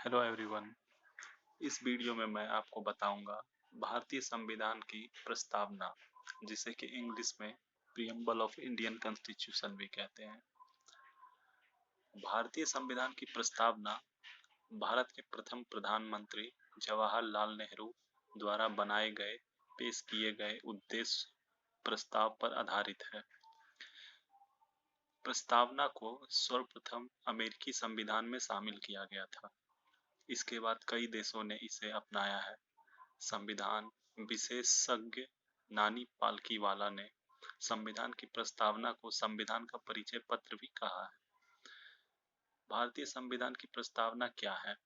Hello everyone. इस video में मैं आपको बताऊंगा भारतीय संविधान की प्रस्तावना, जिसे कि इंग्लिश में प्रीएम्बल ऑफ इंडियन कॉन्स्टिट्यूशन भी कहते हैं। भारतीय संविधान की प्रस्तावना भारत के प्रथम प्रधानमंत्री जवाहरलाल नेहरू द्वारा बनाए गए पेश किए गए उद्देश्य प्रस्ताव पर आधारित है। प्रस्तावना को सर्वप्रथम अमेरिकी संविधान में शामिल किया गया था। इसके बाद कई देशों ने इसे अपनाया है। संविधान विशेषज्ञ नानी पालकीवाला ने संविधान की प्रस्तावना को संविधान का परिचय पत्र भी कहा है। भारतीय संविधान की प्रस्तावना क्या है?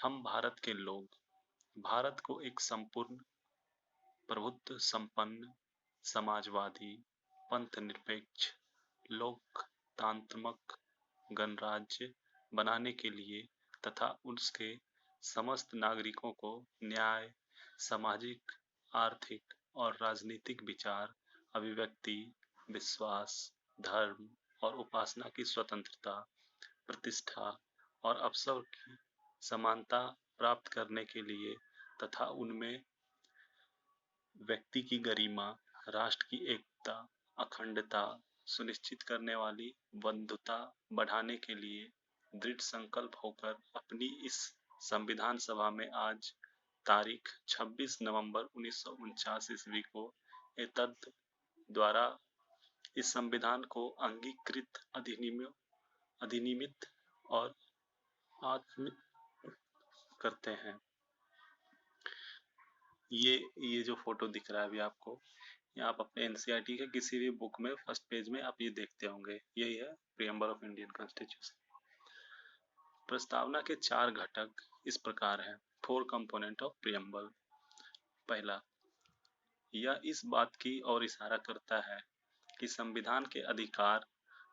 हम भारत के लोग भारत को एक संपूर्ण प्रभुत्व संपन्न समाजवादी पंथनिरपेक्ष लोकतांत्रिक गणराज्य बनाने के लिए तथा उसके समस्त नागरिकों को न्याय, सामाजिक, आर्थिक और राजनीतिक विचार, अभिव्यक्ति, विश्वास, धर्म और उपासना की स्वतंत्रता, प्रतिष्ठा और अवसर की समानता प्राप्त करने के लिए तथा उनमें व्यक्ति की गरिमा, राष्ट्र की एकता, अखंडता सुनिश्चित करने वाली बंधुता बढ़ाने के लिए दृढ़ संकल्प होकर अपनी इस संविधान सभा में आज तारीख 26 नवंबर 1949 ईस्वी को एतद द्वारा इस संविधान को अंगीकृत अधिनियमित और आत्मिक करते हैं। ये जो फोटो दिख रहा है अभी आपको, ये आप अपने एनसीईआरटी के किसी भी बुक में फर्स्ट पेज में आप ये देखते होंगे। यही है प्रीएम्बल ऑफ इंडियन कॉन्स्टिट्यूशन। प्रस्तावना के 4 घटक इस प्रकार हैं। 4 कंपोनेंट ऑफ प्रीएम्बल। पहला, यह इस बात की ओर इशारा करता है कि संविधान के अधिकार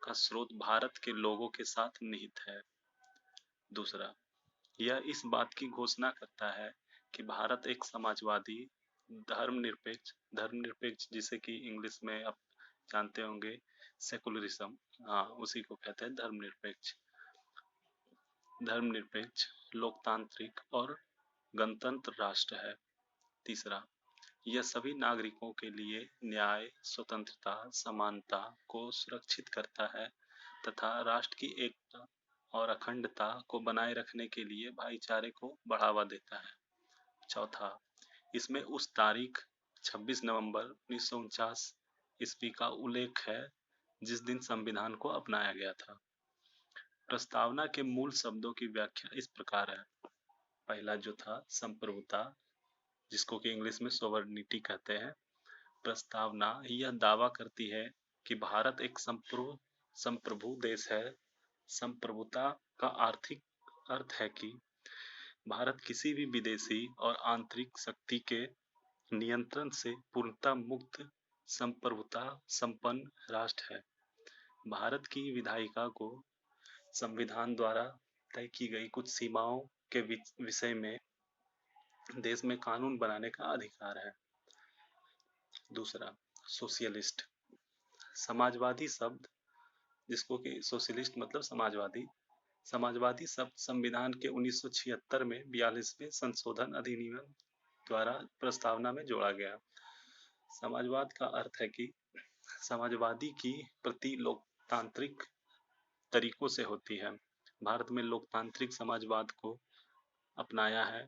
का स्रोत भारत के लोगों के साथ निहित है। दूसरा, यह इस बात की घोषणा करता है कि भारत एक समाजवादी धर्मनिरपेक्ष जिसे कि इंग्लिश में आप जानते होंगे सेकुलरिज्म, हाँ उसी को कहते हैं धर्मनिरपेक्ष लोकतांत्रिक और गणतंत्र राष्ट्र है। तीसरा, यह सभी नागरिकों के लिए न्याय, स्वतंत्रता, समानता को सुरक्षित करता है तथा राष्ट्र की एकता और अखंडता को बनाए रखने के लिए भाईचारे को बढ़ावा देता है। चौथा, इसमें उस तारीख 26 नवंबर 1949 ईस्वी का उल्लेख है जिस दिन संविधान को अपनाया गया था। प्रस्तावना के मूल शब्दों की व्याख्या इस प्रकार है। पहला जो था संप्रभुता, जिसको कि इंग्लिश में सोवर्निटी कहते हैं। प्रस्तावना यह दावा करती है कि भारत एक संप्रभु देश है। संप्रभुता का आर्थिक अर्थ है कि भारत किसी भी विदेशी और आंतरिक शक्ति के नियंत्रण से पूर्णतः मुक्त संप्रभुता संपन्न राष्ट्र है। भारत की विधायिका को संविधान द्वारा तय की गई कुछ सीमाओं के विषय में देश में कानून बनाने का अधिकार है। दूसरा, सोशलिस्ट। समाजवादी शब्द, जिसको कि सोशलिस्ट मतलब समाजवादी शब्द संविधान के 1976 में 42वें संशोधन अधिनियम द्वारा प्रस्तावना में जोड़ा गया। समाजवाद का अर्थ है कि समाजवादी की प्रति लोकतांत्रिक तरीकों से होती है। भारत में लोकतांत्रिक समाजवाद को अपनाया है।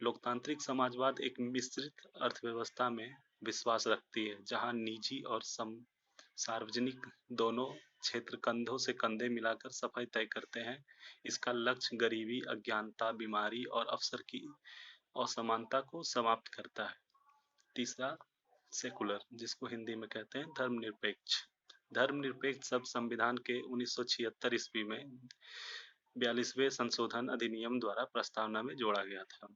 लोकतांत्रिक समाजवाद एक मिश्रित अर्थव्यवस्था में विश्वास रखती है, जहां निजी और सार्वजनिक दोनों क्षेत्र कंधों से कंधे मिलाकर सफाई तय करते हैं। इसका लक्ष्य गरीबी, अज्ञानता, बीमारी और अवसर की असमानता को समाप्त करता है। तीसरा, सेकुलर, जिसको हिंदी में कहते हैं धर्मनिरपेक्ष। धर्मनिरपेक्ष शब्द संविधान के 1976 ईस्वी में 42वें संशोधन अधिनियम द्वारा प्रस्तावना में जोड़ा गया था।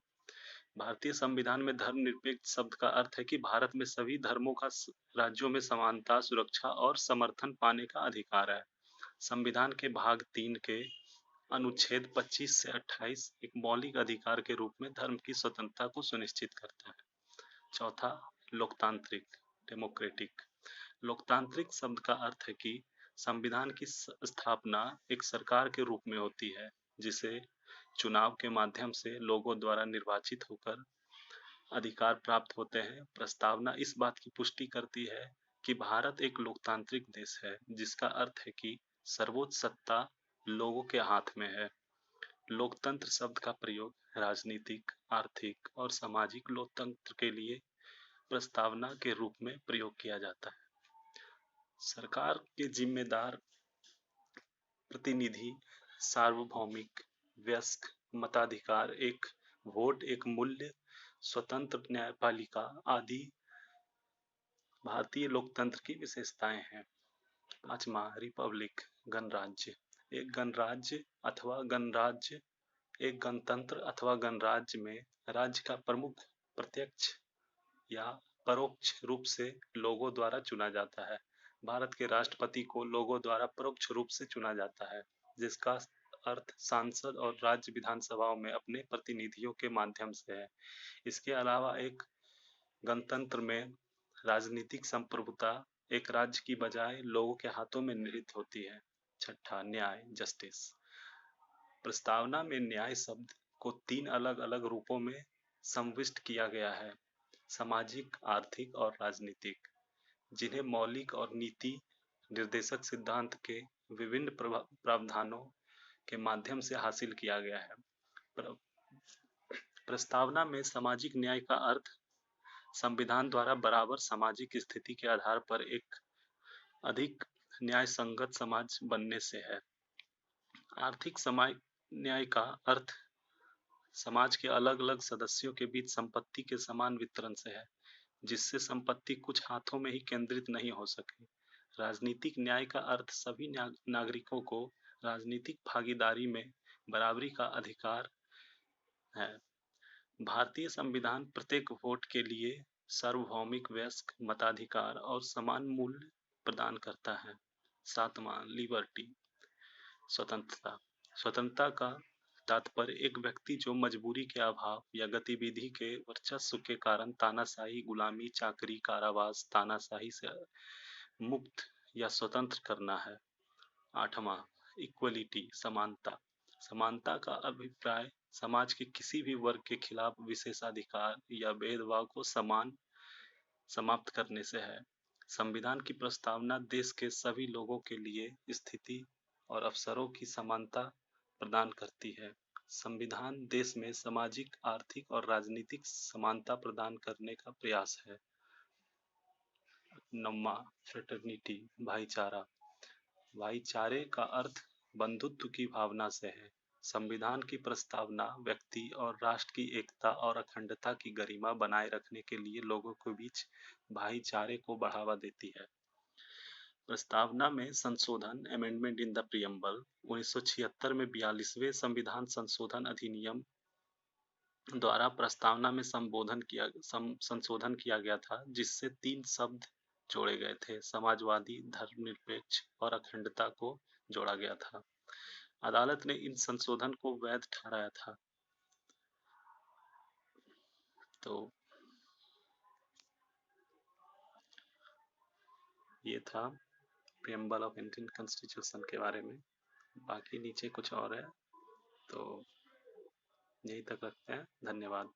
भारतीय संविधान में धर्मनिरपेक्ष शब्द का अर्थ है कि भारत में सभी धर्मों का राज्यों में समानता, सुरक्षा और समर्थन पाने का अधिकार है। संविधान के भाग 3 के अनुच्छेद 25 से 28 एक मौलिक अधिकार के रूप में धर्म की स्वतंत्रता को सुनिश्चित करता है। चौथा, लोकतांत्रिक, डेमोक्रेटिक। लोकतांत्रिक शब्द का अर्थ है कि संविधान की स्थापना एक सरकार के रूप में होती है जिसे चुनाव के माध्यम से लोगों द्वारा निर्वाचित होकर अधिकार प्राप्त होते हैं। प्रस्तावना इस बात की पुष्टि करती है कि भारत एक लोकतांत्रिक देश है, जिसका अर्थ है कि सर्वोच्च सत्ता लोगों के हाथ में है। लोकतंत्र शब्द का प्रयोग राजनीतिक, आर्थिक और सामाजिक लोकतंत्र के लिए प्रस्तावना के रूप में प्रयोग किया जाता है। सरकार के जिम्मेदार प्रतिनिधि, सार्वभौमिक, वयस्क, मताधिकार, एक वोट, एक मूल्य, स्वतंत्र न्यायपालिका आदि भारतीय लोकतंत्र की विशेषताएं हैं। 5वां, रिपब्लिक, गणराज्य। एक गणराज्य अथवा गणराज्य एक गणतंत्र अथवा गणराज्य में राज्य का प्रमुख प्रत्यक्ष या परोक्ष रूप से लोगों द्वारा चुना जाता है। भारत के राष्ट्रपति को लोगों द्वारा परोक्ष रूप से चुना जाता है, जिसका अर्थ सांसद और राज्य विधानसभाओं में अपने प्रतिनिधियों के माध्यम से है। इसके अलावा एक गणतंत्र में राजनीतिक संप्रभुता एक राज्य की बजाय लोगों के हाथों में निहित होती है। 6, न्याय, जस्टिस। प्रस्तावना में न्याय शब्द को 3 अलग-अलग रूपों में समाविष्ट किया गया है: सामाजिक, आर्थिक और राजनीतिक, जिन्हें मौलिक और नीति निर्देशक सिद्धांत के विभिन्न प्रावधानों के माध्यम से हासिल किया गया है। प्रस्तावना में सामाजिक न्याय का अर्थ संविधान द्वारा बराबर सामाजिक स्थिति के आधार पर एक अधिक न्याय संगत समाज बनने से है। आर्थिक न्याय का अर्थ समाज के अलग-अलग सदस्यों के बीच संपत्ति के समान वितरण से है, जिससे संपत्ति कुछ हाथों में ही केंद्रित नहीं हो सके। राजनीतिक न्याय का अर्थ सभी नागरिकों को राजनीतिक भागीदारी में बराबरी का अधिकार है। भारतीय संविधान प्रत्येक वोट के लिए सार्वभौमिक, वयस्क, मताधिकार और समान मूल्य प्रदान करता है। 7वां, लिबर्टी, स्वतंत्रता। स्वतंत्रता का तात्पर्य एक व्यक्ति जो मजबूरी के अभाव या गतिविधि के वर्चस्व के कारण तानाशाही, गुलामी, चाकरी, कारावास, तानाशाही से मुक्त या स्वतंत्र करना है। 8वां, इक्वलिटी, समानता। समानता का अभिप्राय समाज के किसी भी वर्ग के खिलाफ विशेषाधिकार या भेदभाव को समाप्त करने से है। संविधान की प्रस्तावना देश के सभी लोगों के लिए स्थिति और अवसरों की समानता प्रदान करती है। संविधान देश में सामाजिक, आर्थिक और राजनीतिक समानता प्रदान करने का प्रयास है। 9वां, फ्रेटर्निटी, भाईचारा। भाईचारे का अर्थ बंधुत्व की भावना से है। संविधान की प्रस्तावना व्यक्ति और राष्ट्र की एकता और अखंडता की गरिमा बनाए रखने के लिए लोगों के बीच भाईचारे को बढ़ावा देती है। प्रस्तावना में संशोधन, अमेंडमेंट इन द प्रियम्बल, 1976 में 42वें संविधान संशोधन अधिनियम द्वारा प्रस्तावना में संशोधन किया गया था, जिससे 3 शब्द जोड़े गए थे: समाजवादी, धर्मनिरपेक्ष और अखंडता को जोड़ा गया था। अदालत ने इन संशोधन को वैध ठहराया था। तो ये था प्रियम्बल ऑफ इंडियन कॉन्स्टिट्यूशन के बारे में। बाकी नीचे कुछ और है, तो यहीं तक रखते हैं। धन्यवाद।